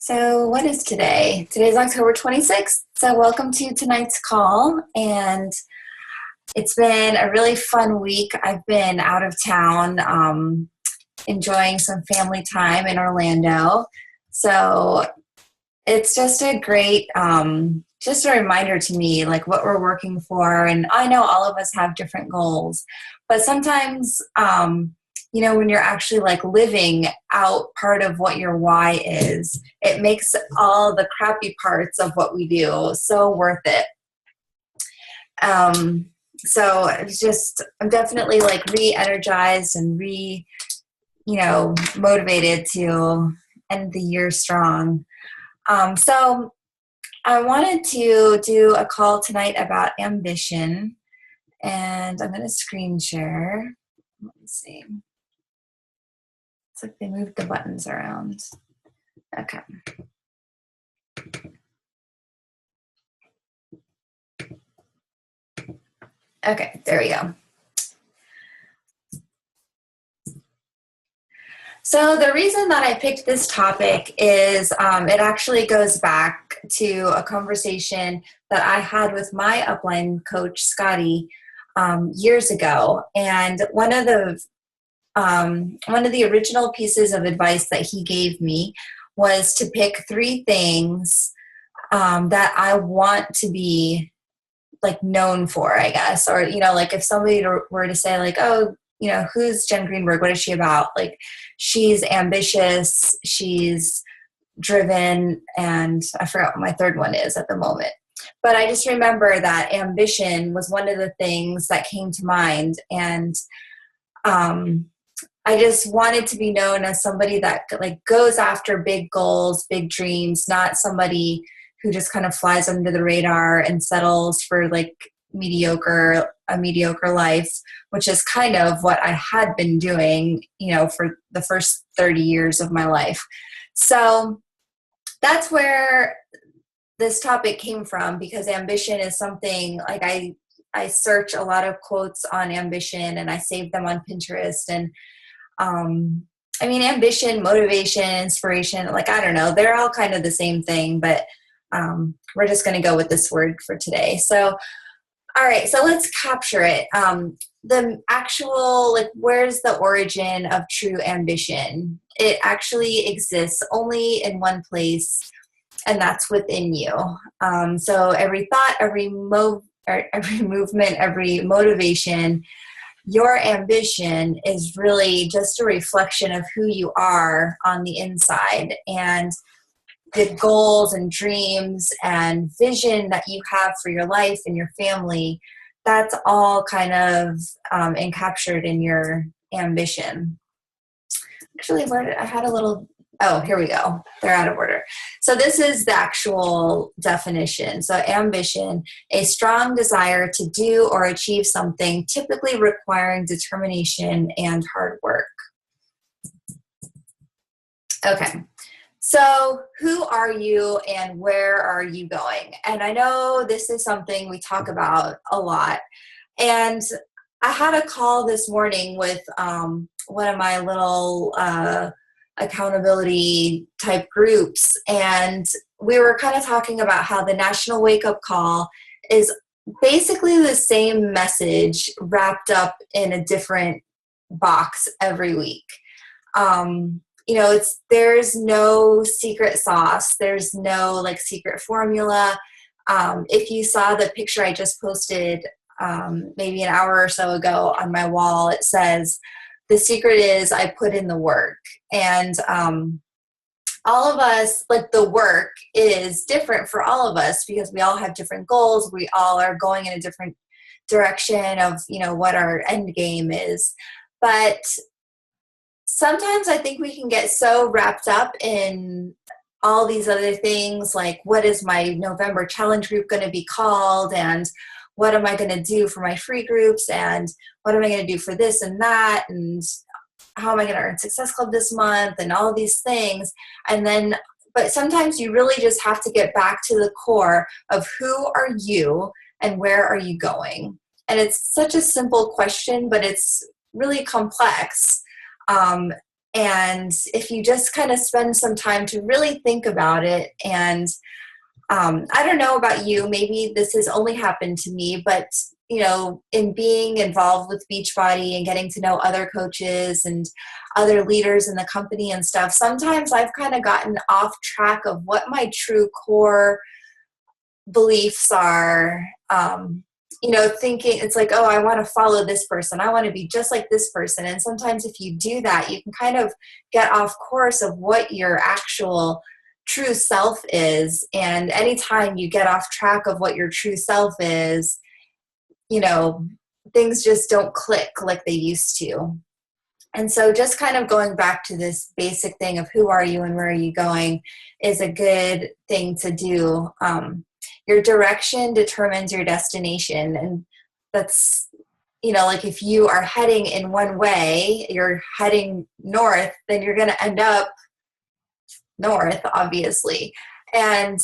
So, what is today? Today's October 26th. So, welcome to tonight's call. And it's been a really fun week. I've been out of town, enjoying some family time in Orlando. So, it's just a great, just a reminder to me, like what we're working for. And I know all of us have different goals, but sometimes, when you're actually like living out part of what your why is, it makes all the crappy parts of what we do so worth it. So it's just, I'm definitely like re-energized and motivated to end the year strong. So I wanted to do a call tonight about ambition, and I'm going to screen share. Let me see. It's like they moved the buttons around. Okay. Okay, there we go. So the reason that I picked this topic is it actually goes back to a conversation that I had with my upline coach, Scotty, years ago. And one of the original pieces of advice that he gave me was to pick three things that I want to be like known for, I guess. Or, like if somebody were to say like, oh, who's Jen Greenberg? What is she about? Like, she's ambitious, she's driven, and I forgot what my third one is at the moment. But I just remember that ambition was one of the things that came to mind. And I just wanted to be known as somebody that like goes after big goals, big dreams, not somebody who just kind of flies under the radar and settles for like a mediocre life, which is kind of what I had been doing, for the first 30 years of my life. So that's where this topic came from, because ambition is something like I search a lot of quotes on ambition and I save them on Pinterest. And ambition, motivation, inspiration, like, I don't know, they're all kind of the same thing, but we're just going to go with this word for today. So, all right, so let's capture it. The actual, like, where's the origin of true ambition? It actually exists only in one place, and that's within you. So every thought, every movement, every motivation, your ambition is really just a reflection of who you are on the inside, and the goals and dreams and vision that you have for your life and your family, that's all kind of encaptured in your ambition. Actually, here we go. They're out of order. So this is the actual definition. So ambition, a strong desire to do or achieve something, typically requiring determination and hard work. Okay. So who are you and where are you going? And I know this is something we talk about a lot. And I had a call this morning with one of my little accountability type groups. And we were kind of talking about how the National Wake Up Call is basically the same message wrapped up in a different box every week. There's no secret sauce. There's no like secret formula. If you saw the picture I just posted maybe an hour or so ago on my wall, it says, the secret is I put in the work. And all of us, like, the work is different for all of us because we all have different goals. We all are going in a different direction of, what our end game is. But sometimes I think we can get so wrapped up in all these other things, like what is my November challenge group going to be called, and what am I going to do for my free groups, and what am I going to do for this and that, and how am I going to earn Success Club this month, and all of these things. But sometimes you really just have to get back to the core of who are you and where are you going. And it's such a simple question, but it's really complex. And if you just kind of spend some time to really think about it, and I don't know about you, maybe this has only happened to me, but in being involved with Beachbody and getting to know other coaches and other leaders in the company and stuff, sometimes I've kind of gotten off track of what my true core beliefs are. Thinking it's like, oh, I want to follow this person, I want to be just like this person. And sometimes if you do that, you can kind of get off course of what your actual true self is. And anytime you get off track of what your true self is, things just don't click like they used to. And so just kind of going back to this basic thing of who are you and where are you going is a good thing to do. Your direction determines your destination. And that's, like if you are heading in one way, you're heading north, then you're going to end up north, obviously. And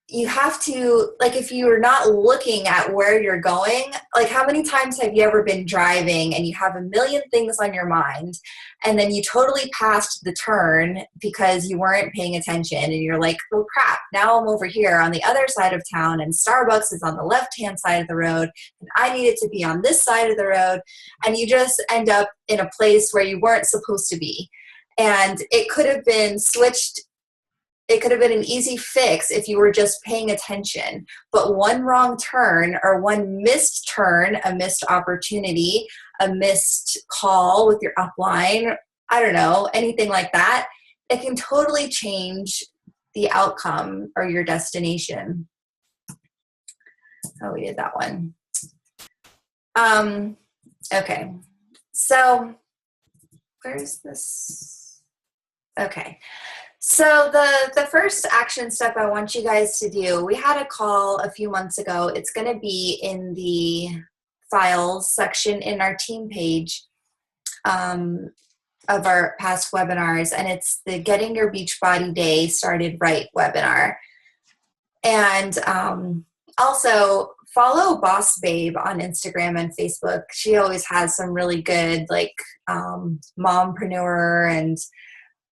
you have to, like, if you're not looking at where you're going, like how many times have you ever been driving and you have a million things on your mind and then you totally passed the turn because you weren't paying attention and you're like, oh crap, now I'm over here on the other side of town and Starbucks is on the left-hand side of the road and I needed to be on this side of the road, and you just end up in a place where you weren't supposed to be. And it could have been switched. It could have been an easy fix if you were just paying attention. But one wrong turn or one missed turn, a missed opportunity, a missed call with your upline, I don't know, anything like that, it can totally change the outcome or your destination. Oh, we did that one. Okay. So where's this? Okay. So the first action step I want you guys to do, we had a call a few months ago. It's going to be in the files section in our team page of our past webinars, and it's the Getting Your Beachbody Day Started Right webinar. And also follow Boss Babe on Instagram and Facebook. She always has some really good mompreneur and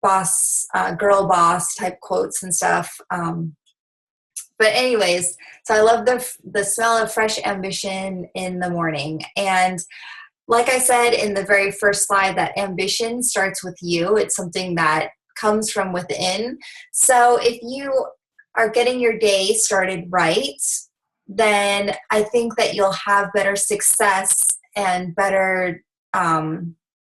boss, girl boss type quotes and stuff. But anyways, so I love the smell of fresh ambition in the morning. And like I said in the very first slide, that ambition starts with you. It's something that comes from within. So if you are getting your day started right, then I think that you'll have better success and better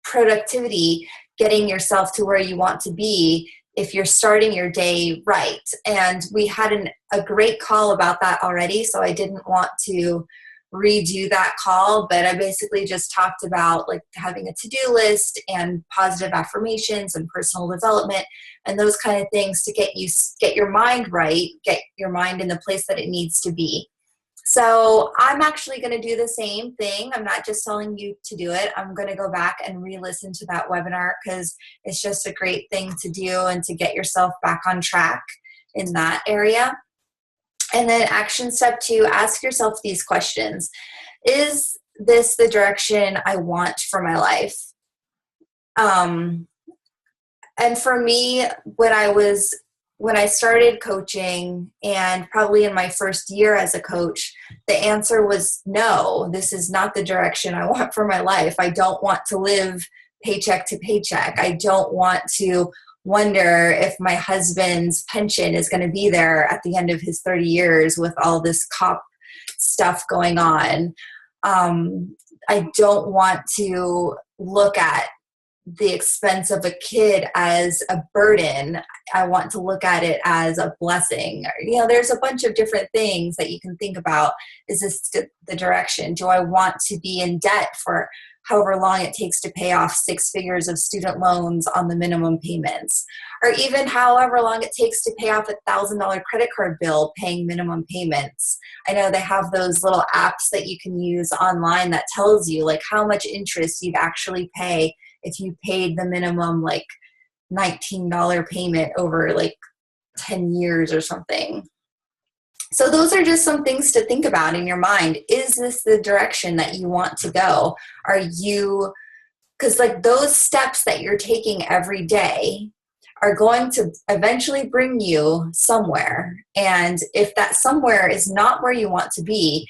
productivity getting yourself to where you want to be if you're starting your day right. And we had a great call about that already, so I didn't want to redo that call, but I basically just talked about like having a to-do list and positive affirmations and personal development and those kind of things to get your mind right, get your mind in the place that it needs to be. So I'm actually going to do the same thing. I'm not just telling you to do it. I'm going to go back and re-listen to that webinar because it's just a great thing to do and to get yourself back on track in that area. And then action step 2, ask yourself these questions. Is this the direction I want for my life? And for me, when I started coaching and probably in my first year as a coach, the answer was no, this is not the direction I want for my life. I don't want to live paycheck to paycheck. I don't want to wonder if my husband's pension is going to be there at the end of his 30 years with all this cop stuff going on. I don't want to look at the expense of a kid as a burden. I want to look at it as a blessing. There's a bunch of different things that you can think about. Is this the direction? Do I want to be in debt for however long it takes to pay off 6 figures of student loans on the minimum payments? Or even however long it takes to pay off a $1,000 credit card bill paying minimum payments. I know they have those little apps that you can use online that tells you like how much interest you'd actually pay if you paid the minimum like $19 payment over like 10 years or something. So those are just some things to think about in your mind. Is this the direction that you want to go? Are you because like those steps that you're taking every day are going to eventually bring you somewhere. And if that somewhere is not where you want to be,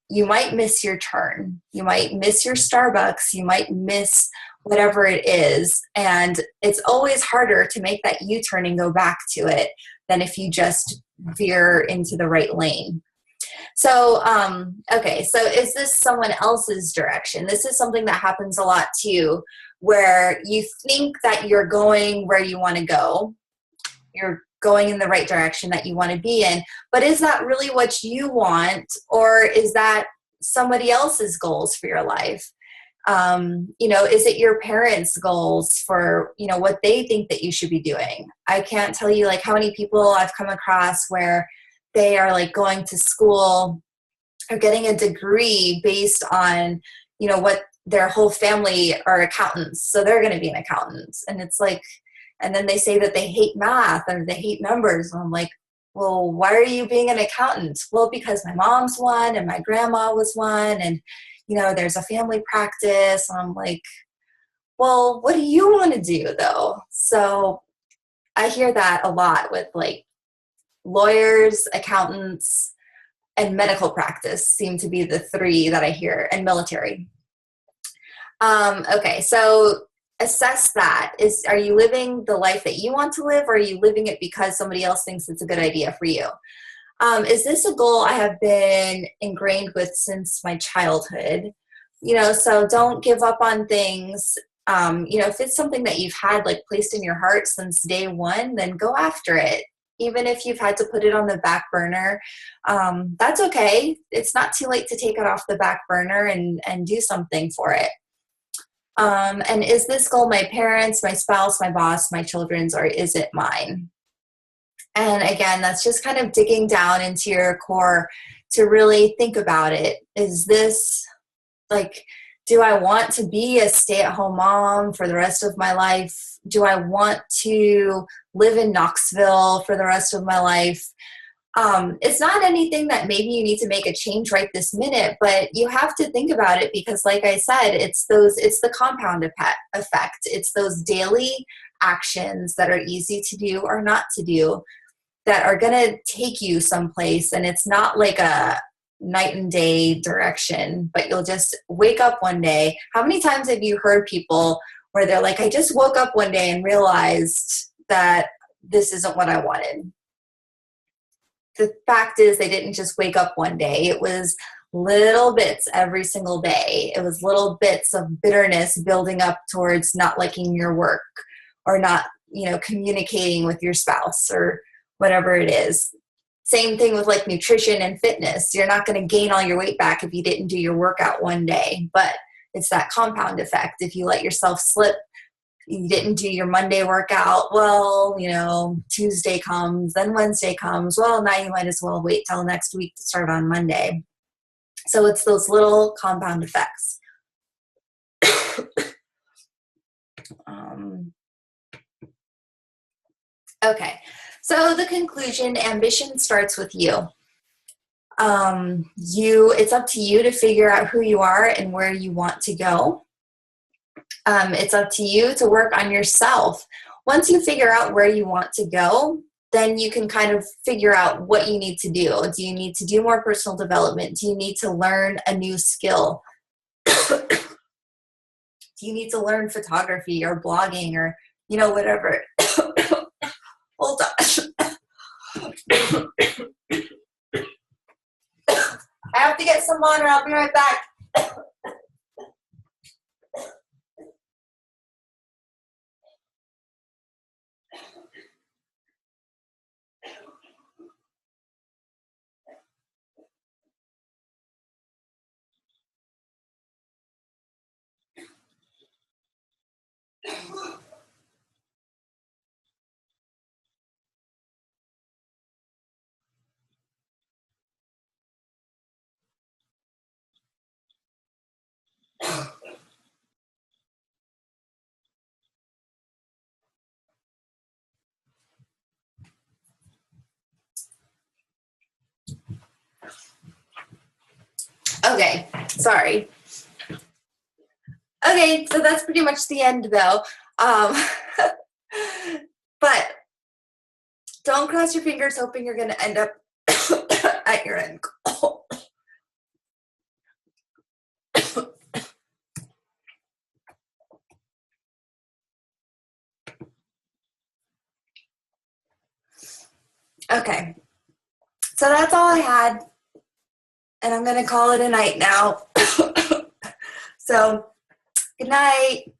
you might miss your turn. You might miss your Starbucks. You might miss whatever it is. And it's always harder to make that U-turn and go back to it than if you just veer into the right lane. So, okay, so is this someone else's direction? This is something that happens a lot too, where you think that you're going where you want to go. You're going in the right direction that you want to be in, but is that really what you want, or is that somebody else's goals for your life? Is it your parents' goals for, what they think that you should be doing? I can't tell you like how many people I've come across where they are like going to school or getting a degree based on, what their whole family are accountants. So they're going to be an accountant. And it's like, and then they say that they hate math and they hate numbers. And I'm like, well, why are you being an accountant? Well, because my mom's one and my grandma was one. And, there's a family practice. And I'm like, well, what do you want to do though? So I hear that a lot with like lawyers, accountants, and medical practice seem to be the three that I hear, and military. Okay, so assess that. Are you living the life that you want to live, or are you living it because somebody else thinks it's a good idea for you? Is this a goal I have been ingrained with since my childhood? So don't give up on things. If it's something that you've had like placed in your heart since day one, then go after it. Even if you've had to put it on the back burner, that's okay. It's not too late to take it off the back burner and do something for it. And is this goal my parents, my spouse, my boss, my children's, or is it mine? And again, that's just kind of digging down into your core to really think about it. Is this like, do I want to be a stay-at-home mom for the rest of my life? Do I want to live in Knoxville for the rest of my life? It's not anything that maybe you need to make a change right this minute, but you have to think about it because like I said, it's the compound effect. It's those daily actions that are easy to do or not to do that are going to take you someplace. And it's not like a night and day direction, but you'll just wake up one day. How many times have you heard people where they're like, I just woke up one day and realized that this isn't what I wanted? The fact is they didn't just wake up one day. It was little bits every single day. It was little bits of bitterness building up towards not liking your work or not, communicating with your spouse or whatever it is. Same thing with like nutrition and fitness. You're not going to gain all your weight back if you didn't do your workout one day, but it's that compound effect. If you let yourself slip, you didn't do your Monday workout, well, Tuesday comes, then Wednesday comes, well, now you might as well wait till next week to start on Monday. So it's those little compound effects. Okay, so the conclusion, ambition starts with you. It's up to you to figure out who you are and where you want to go. It's up to you to work on yourself. Once you figure out where you want to go, then you can kind of figure out what you need to do. Do you need to do more personal development? Do you need to learn a new skill? Do you need to learn photography or blogging or, whatever? Hold on. I have to get some water. I'll be right back. Okay, sorry. Okay, so that's pretty much the end though. Um, but don't cross your fingers hoping you're going to end up at your end. Okay, so that's all I had, and I'm going to call it a night now. So, good night.